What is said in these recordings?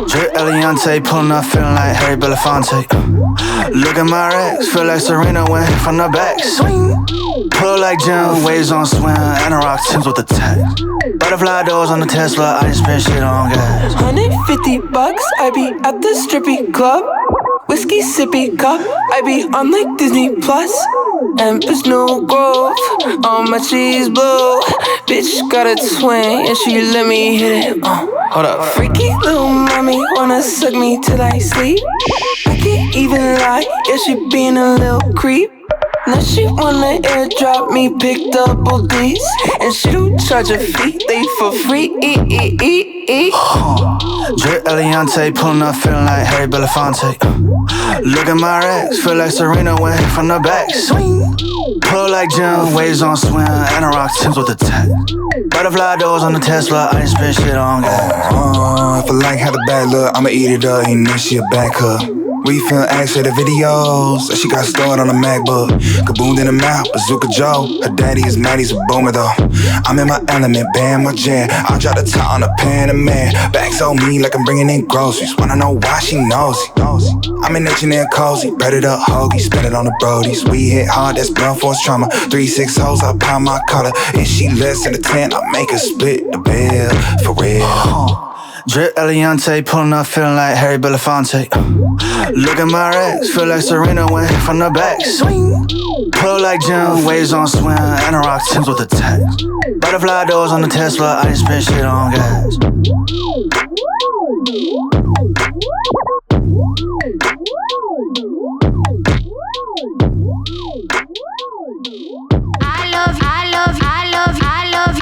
Drip Eliante, pulling up, feeling like Harry Belafonte. Look at my racks, feel like Serena went from the back. Swing, pull like Jim, waves on swim, and a rock Timbs with the tech. Butterfly doors on the Tesla, I just spend shit on gas. $150, I be at the strippy club. Whiskey sippy cup, I be on like Disney Plus. Empress New Grove, all my cheese blue. Bitch got a twin, and she let me hit it. Hold up. Freaky little mommy wanna suck me till I sleep. I can't even lie, yeah, she being a little creep. Now she wanna airdrop me, pick double D's. And she don't charge a fee, they for free. Drip Eliante, pulling up, feeling like Harry Belafonte. Look at my racks, feel like Serena went from the back. Swing, pull like Jim, waves on swim, and a rock Timbs with the tech. Butterfly doors on the Tesla, I ain't spend shit on gas. If I like how the bad look, I'ma eat it up, ain't no she a back hook. We film ads for the videos that she got stored on a MacBook. Kaboom in the mouth, Bazooka Joe. Her daddy is mad, he's a boomer though. I'm in my element, band my jam. I drop the top on a Panamera. Bags on me like I'm bringing in groceries. Wanna know why she nosy? I'm an H&M cozy, Predator hoagie, spend it on the brodies. We hit hard, that's blunt force trauma. 3-6 hoes, I pound my collar. If she less than a 10, I make her split the bill for real. Drip Eliante, pulling up, feeling like Harry Belafonte. Look at my racks, feel like Serena went from the back. Swing, pull like Jim, waves on swim, and a rock Timbs with the tech. Butterfly doors on the Tesla, I ain't spend shit on gas.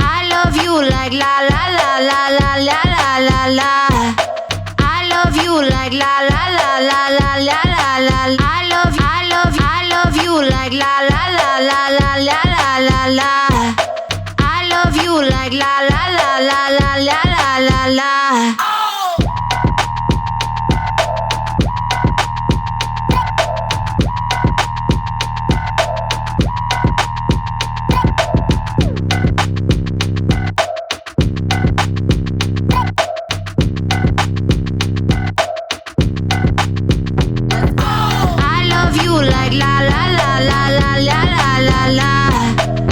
I love you like la la la la la la la la. I love you like la la la la la la la la. I love you like la la la la la la la la. I love you like la la la la la la la la. Like la la la la la la la la. I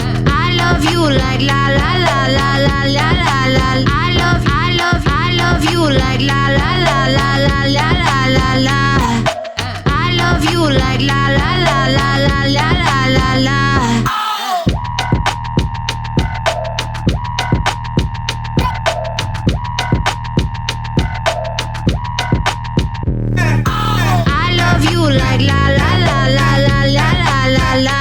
love you like la la la la la la la la. I love you like la la la la la la la la. I love you like la la la la la la la la. Like la la la la la la la la.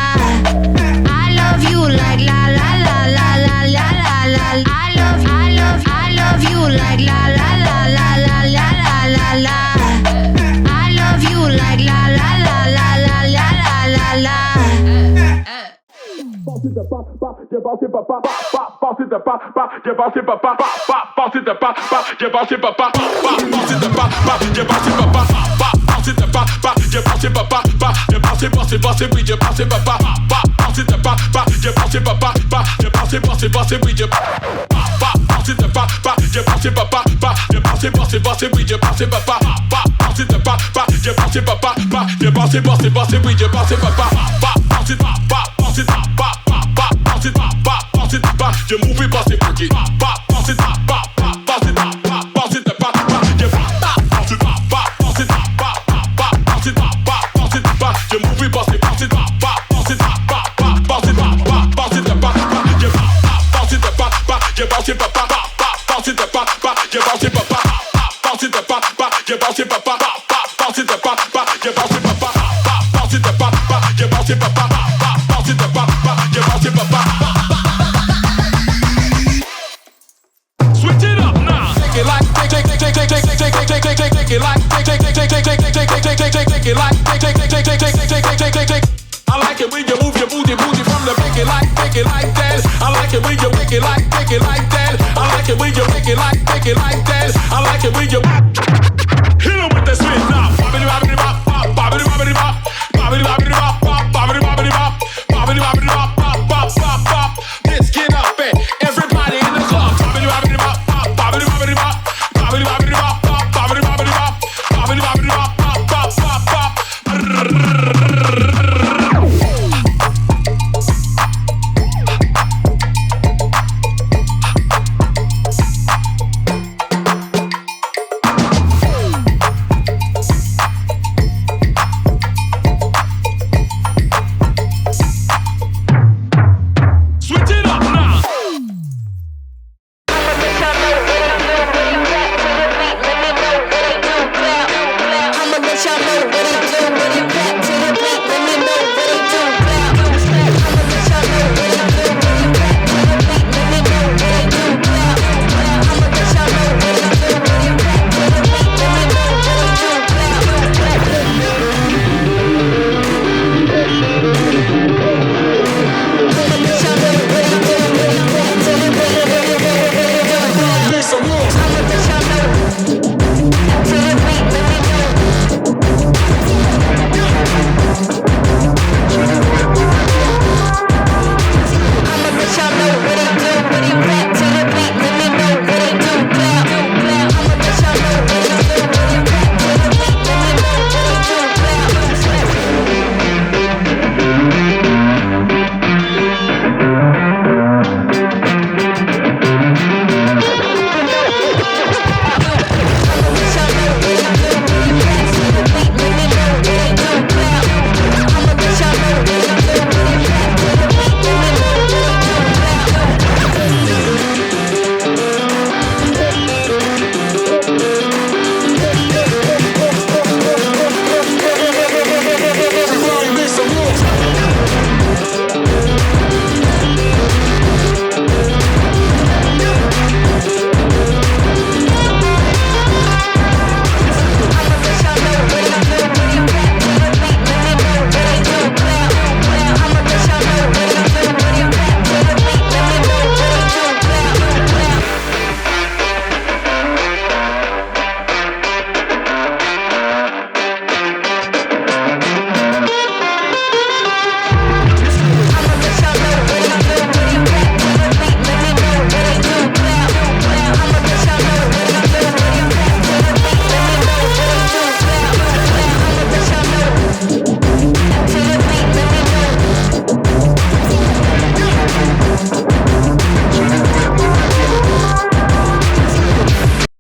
I love you like la la la la la la la la. I love you like la la la la la la la la. I love you like la la la la la la la la. You move it, bounce it, break it, bounce it, bounce it, bounce it, you bounce it, bounce it, bounce it, bounce it, you move it, bounce it, bounce it, bounce it, bounce it, bounce it, you bounce it, you bounce it, you bounce it, bounce it, you bounce it, you bounce it, bounce it, you bounce it, bounce it, you bounce it, switch it up now. Take it like, take it like, take it like, I like it when you move your booty from the make it like that. I like it when you make it like that. I like it when you make it like that. I like it when you.